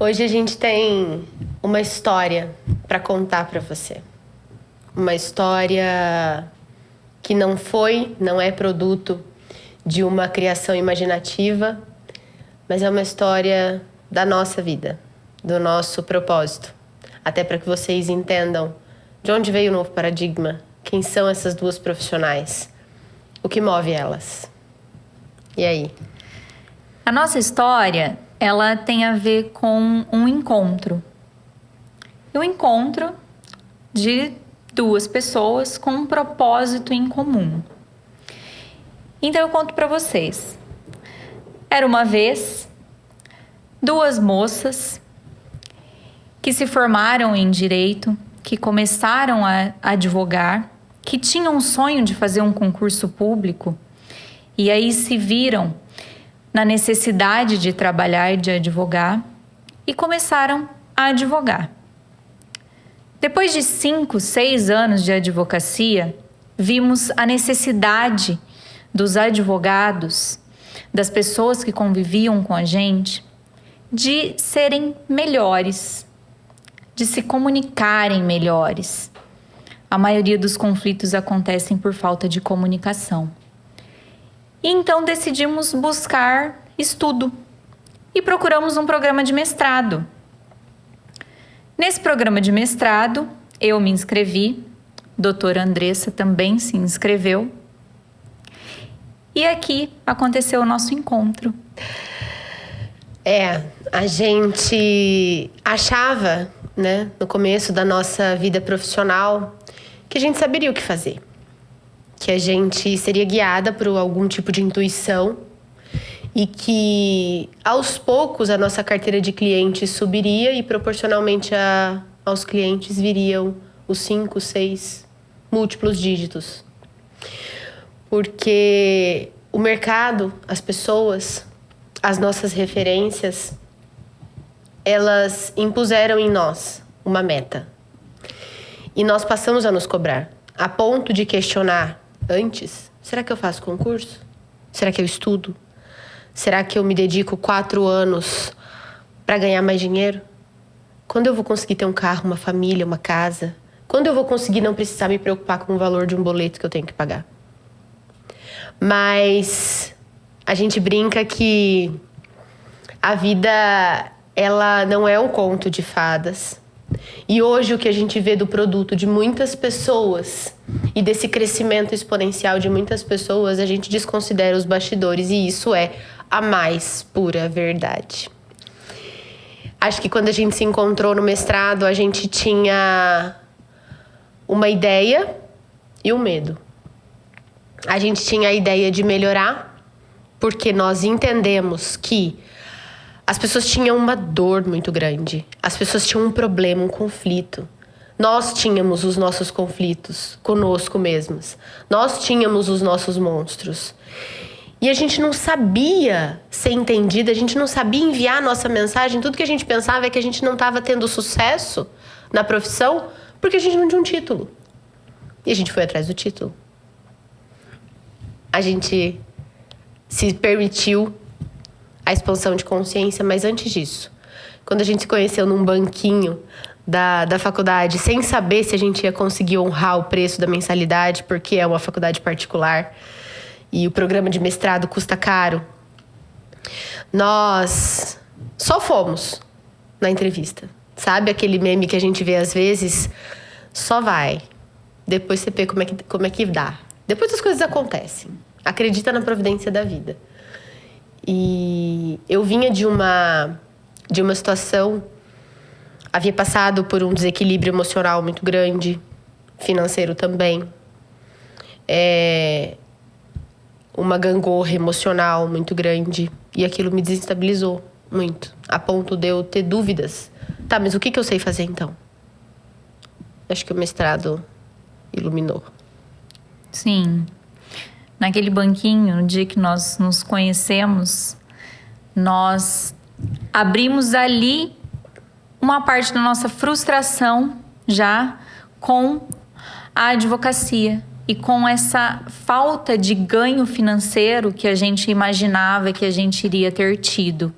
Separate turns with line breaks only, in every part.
Hoje a gente tem uma história para contar para você. Uma história que não é produto de uma criação imaginativa, mas é uma história da nossa vida, do nosso propósito. Até para que vocês entendam de onde veio o novo paradigma, quem são essas duas profissionais, o que move elas. E aí?
A nossa história, ela tem a ver com um encontro. Um encontro de duas pessoas com um propósito em comum. Então eu conto para vocês. Era uma vez duas moças que se formaram em direito, que começaram a advogar, que tinham um sonho de fazer um concurso público e aí se viram na necessidade de trabalhar e de advogar e começaram a advogar. Depois de 5, 6 anos de advocacia, vimos a necessidade dos advogados, das pessoas que conviviam com a gente, de serem melhores, de se comunicarem melhores. A maioria dos conflitos acontecem por falta de comunicação. E então decidimos buscar estudo e procuramos um programa de mestrado. Nesse programa de mestrado, eu me inscrevi, doutora Andressa também se inscreveu. E aqui aconteceu o nosso encontro.
A gente achava, né, no começo da nossa vida profissional, que a gente saberia o que fazer. Que a gente seria guiada por algum tipo de intuição e que, aos poucos, a nossa carteira de clientes subiria e, proporcionalmente aos clientes, viriam os 5, 6 múltiplos dígitos. Porque o mercado, as pessoas, as nossas referências, elas impuseram em nós uma meta. E nós passamos a nos cobrar, a ponto de questionar antes: será que eu faço concurso? Será que eu estudo? Será que eu me dedico 4 anos para ganhar mais dinheiro? Quando eu vou conseguir ter um carro, uma família, uma casa? Quando eu vou conseguir não precisar me preocupar com o valor de um boleto que eu tenho que pagar? Mas a gente brinca que a vida, ela não é um conto de fadas. E hoje o que a gente vê do produto de muitas pessoas e desse crescimento exponencial de muitas pessoas, a gente desconsidera os bastidores, e isso é a mais pura verdade. Acho que quando a gente se encontrou no mestrado, a gente tinha uma ideia e um medo. A gente tinha a ideia de melhorar, porque nós entendemos que as pessoas tinham uma dor muito grande. As pessoas tinham um problema, um conflito. Nós tínhamos os nossos conflitos conosco mesmos. Nós tínhamos os nossos monstros. E a gente não sabia ser entendida, a gente não sabia enviar a nossa mensagem. Tudo que a gente pensava é que a gente não estava tendo sucesso na profissão porque a gente não tinha um título. E a gente foi atrás do título. A gente se permitiu a expansão de consciência, mas antes disso, quando a gente se conheceu num banquinho da faculdade, sem saber se a gente ia conseguir honrar o preço da mensalidade, porque é uma faculdade particular e o programa de mestrado custa caro, nós só fomos na entrevista. Sabe aquele meme que a gente vê às vezes? Só vai. Depois você vê como é que dá. Depois as coisas acontecem. Acredita na providência da vida. E eu vinha de uma situação, havia passado por um desequilíbrio emocional muito grande, financeiro também, uma gangorra emocional muito grande, e aquilo me desestabilizou muito, a ponto de eu ter dúvidas. Tá, mas o que eu sei fazer então? Acho que o mestrado iluminou.
Sim. Naquele banquinho, no dia que nós nos conhecemos, nós abrimos ali uma parte da nossa frustração já com a advocacia e com essa falta de ganho financeiro que a gente imaginava que a gente iria ter tido.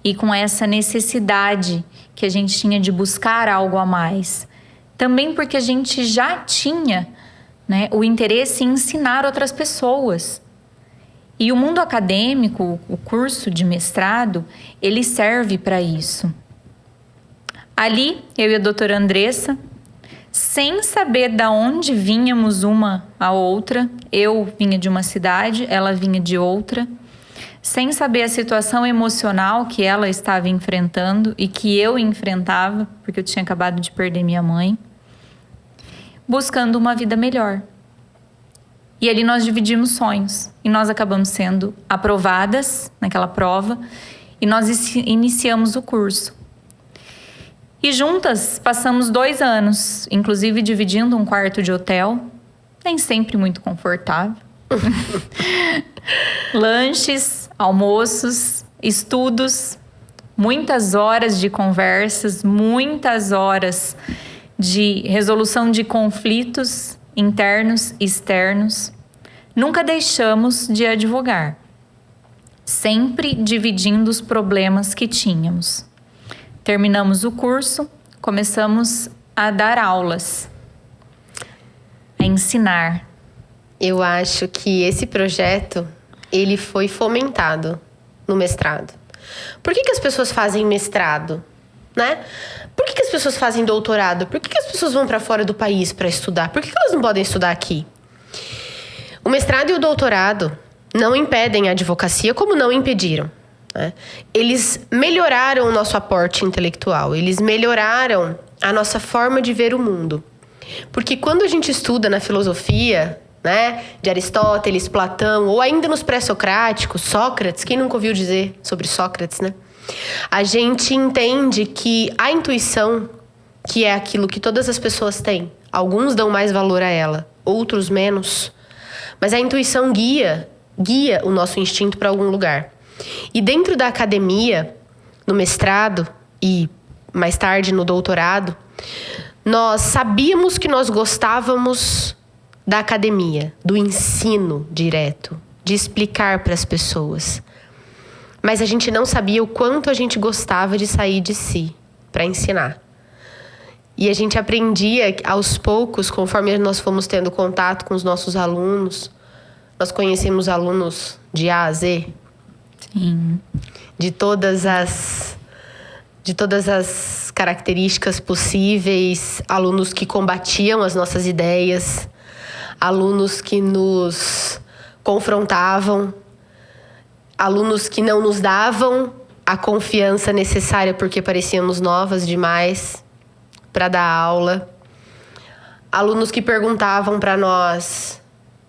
e com essa necessidade que a gente tinha de buscar algo a mais. Também porque a gente já tinha, né, o interesse em ensinar outras pessoas. E o mundo acadêmico, o curso de mestrado, ele serve para isso. Ali, eu e a doutora Andressa, sem saber de onde vínhamos uma a outra, eu vinha de uma cidade, ela vinha de outra, sem saber a situação emocional que ela estava enfrentando e que eu enfrentava, porque eu tinha acabado de perder minha mãe, buscando uma vida melhor. E ali nós dividimos sonhos e nós acabamos sendo aprovadas naquela prova e nós iniciamos o curso. E juntas passamos 2 anos, inclusive dividindo um quarto de hotel, nem sempre muito confortável. Lanches, almoços, estudos, muitas horas de conversas, muitas horas de resolução de conflitos internos e externos. Nunca deixamos de advogar, sempre dividindo os problemas que tínhamos. Terminamos o curso, começamos a dar aulas, a ensinar.
Eu acho que esse projeto, ele foi fomentado no mestrado. Por que as pessoas fazem mestrado, né? Por que as pessoas fazem doutorado? Por que as pessoas vão para fora do país para estudar? Por que elas não podem estudar aqui? O mestrado e o doutorado não impedem a advocacia, como não impediram. Eles melhoraram o nosso aporte intelectual, eles melhoraram a nossa forma de ver o mundo. Porque quando a gente estuda na filosofia, né, de Aristóteles, Platão, ou ainda nos pré-socráticos, Sócrates, quem nunca ouviu dizer sobre Sócrates, né? A gente entende que a intuição, que é aquilo que todas as pessoas têm, alguns dão mais valor a ela, outros menos, mas a intuição guia o nosso instinto para algum lugar. E dentro da academia, no mestrado e mais tarde no doutorado, nós sabíamos que nós gostávamos da academia, do ensino direto, de explicar para as pessoas. Mas a gente não sabia o quanto a gente gostava de sair de si para ensinar. E a gente aprendia aos poucos, conforme nós fomos tendo contato com os nossos alunos. Nós conhecemos alunos de A a Z.
Sim.
De todas as características possíveis, alunos que combatiam as nossas ideias, alunos que nos confrontavam, alunos que não nos davam a confiança necessária porque parecíamos novas demais para dar aula, alunos que perguntavam para nós: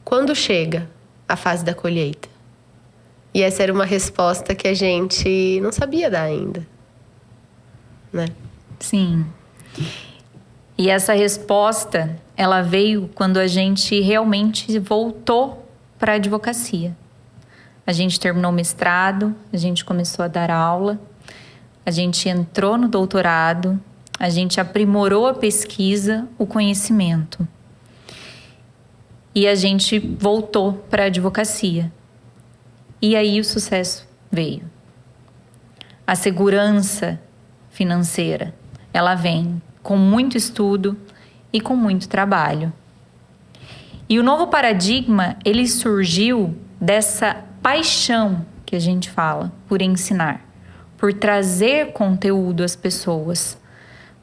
quando chega a fase da colheita? E essa era uma resposta que a gente não sabia dar ainda, né?
Sim. E essa resposta, ela veio quando a gente realmente voltou para a advocacia. A gente terminou o mestrado, a gente começou a dar aula, a gente entrou no doutorado, a gente aprimorou a pesquisa, o conhecimento. E a gente voltou para a advocacia. E aí o sucesso veio. A segurança financeira, ela vem com muito estudo e com muito trabalho. E o novo paradigma, ele surgiu dessa paixão que a gente fala por ensinar, por trazer conteúdo às pessoas,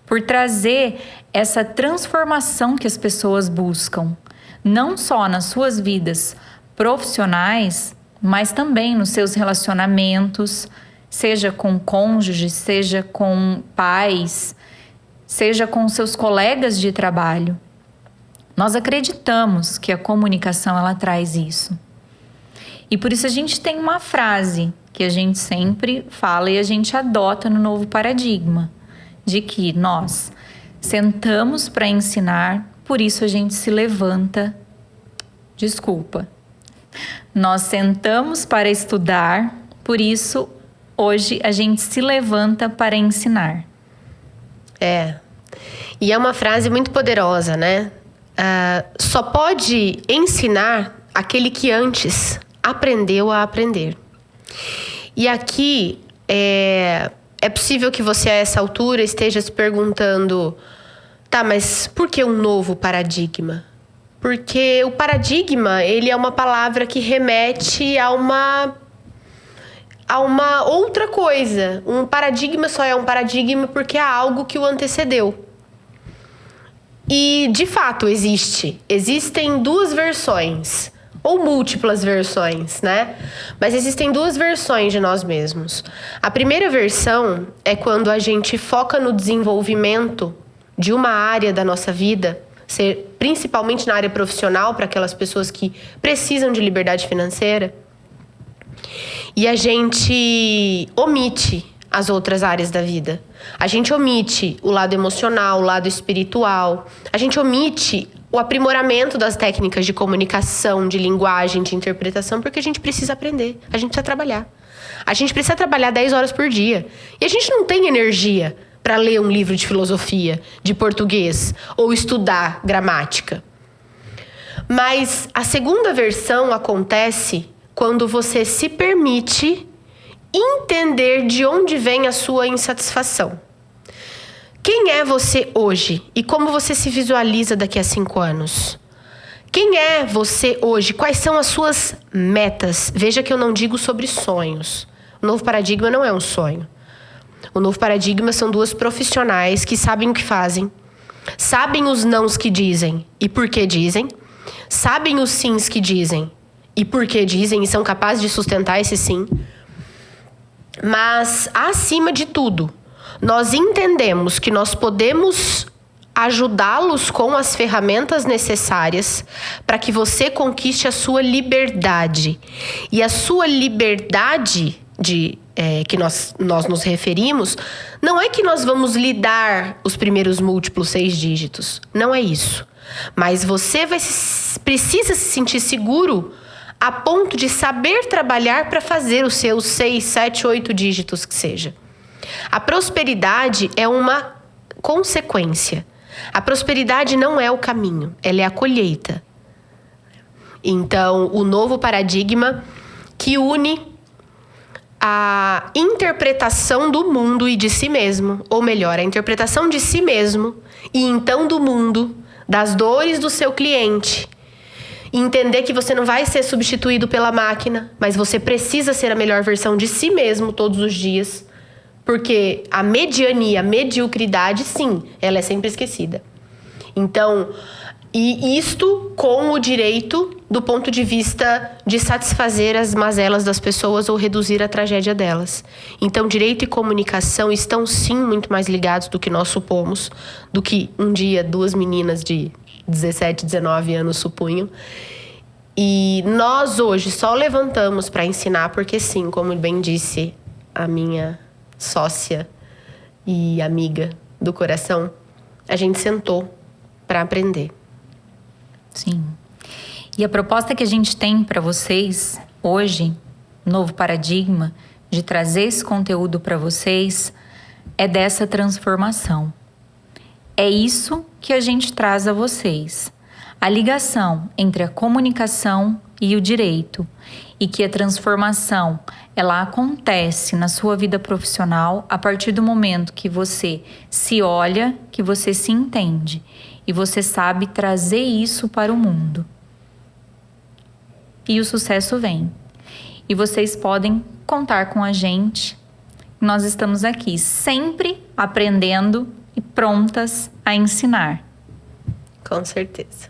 por trazer essa transformação que as pessoas buscam, não só nas suas vidas profissionais, mas também nos seus relacionamentos, seja com cônjuges, seja com pais, seja com seus colegas de trabalho. Nós acreditamos que a comunicação, ela traz isso. E por isso a gente tem uma frase que a gente sempre fala e a gente adota no novo paradigma, de que nós sentamos para ensinar, por isso a gente se levanta. Desculpa. Nós sentamos para estudar, por isso hoje a gente se levanta para ensinar.
E é uma frase muito poderosa, né? Só pode ensinar aquele que antes aprendeu a aprender. E aqui É possível que você, a essa altura, esteja se perguntando: tá, mas por que um novo paradigma? Porque o paradigma, ele é uma palavra que remete a uma outra coisa. Um paradigma só é um paradigma porque há algo que o antecedeu. E, de fato, existem duas versões, ou múltiplas versões, né? Mas existem duas versões de nós mesmos. A primeira versão é quando a gente foca no desenvolvimento de uma área da nossa vida, principalmente na área profissional, para aquelas pessoas que precisam de liberdade financeira, e a gente omite as outras áreas da vida. A gente omite o lado emocional, o lado espiritual. A gente omite o aprimoramento das técnicas de comunicação, de linguagem, de interpretação, porque a gente precisa aprender, a gente precisa trabalhar. A gente precisa trabalhar 10 horas por dia. E a gente não tem energia para ler um livro de filosofia, de português, ou estudar gramática. Mas a segunda versão acontece quando você se permite entender de onde vem a sua insatisfação. Quem é você hoje e como você se visualiza daqui a 5 anos? Quem é você hoje? Quais são as suas metas? Veja que eu não digo sobre sonhos. O novo paradigma não é um sonho. O novo paradigma são duas profissionais que sabem o que fazem, sabem os nãos que dizem e por que dizem, sabem os sims que dizem e por que dizem e são capazes de sustentar esse sim. Mas, acima de tudo, nós entendemos que nós podemos ajudá-los com as ferramentas necessárias para que você conquiste a sua liberdade. E a sua liberdade que nós nos referimos, não é que nós vamos lhe dar os primeiros múltiplos 6 dígitos. Não é isso. Mas você precisa se sentir seguro a ponto de saber trabalhar para fazer os seus 6, 7, 8 dígitos que seja. A prosperidade é uma consequência. A prosperidade não é o caminho, ela é a colheita. Então, o novo paradigma que une a interpretação do mundo e de si mesmo, ou melhor, a interpretação de si mesmo e então do mundo, das dores do seu cliente. E entender que você não vai ser substituído pela máquina, mas você precisa ser a melhor versão de si mesmo todos os dias. Porque a mediania, a mediocridade, sim, ela é sempre esquecida. Então, e isto com o direito do ponto de vista de satisfazer as mazelas das pessoas ou reduzir a tragédia delas. Então, direito e comunicação estão sim muito mais ligados do que nós supomos, do que um dia 2 meninas de 17, 19 anos supunham. E nós hoje só levantamos para ensinar porque sim, como bem disse a minha sócia e amiga do coração, a gente sentou para aprender.
Sim. E a proposta que a gente tem para vocês hoje, novo paradigma, de trazer esse conteúdo para vocês, é dessa transformação. É isso que a gente traz a vocês. A ligação entre a comunicação e o direito. E que a transformação, ela acontece na sua vida profissional a partir do momento que você se olha, que você se entende. E você sabe trazer isso para o mundo. E o sucesso vem. E vocês podem contar com a gente. Nós estamos aqui sempre aprendendo e prontas a ensinar.
Com certeza.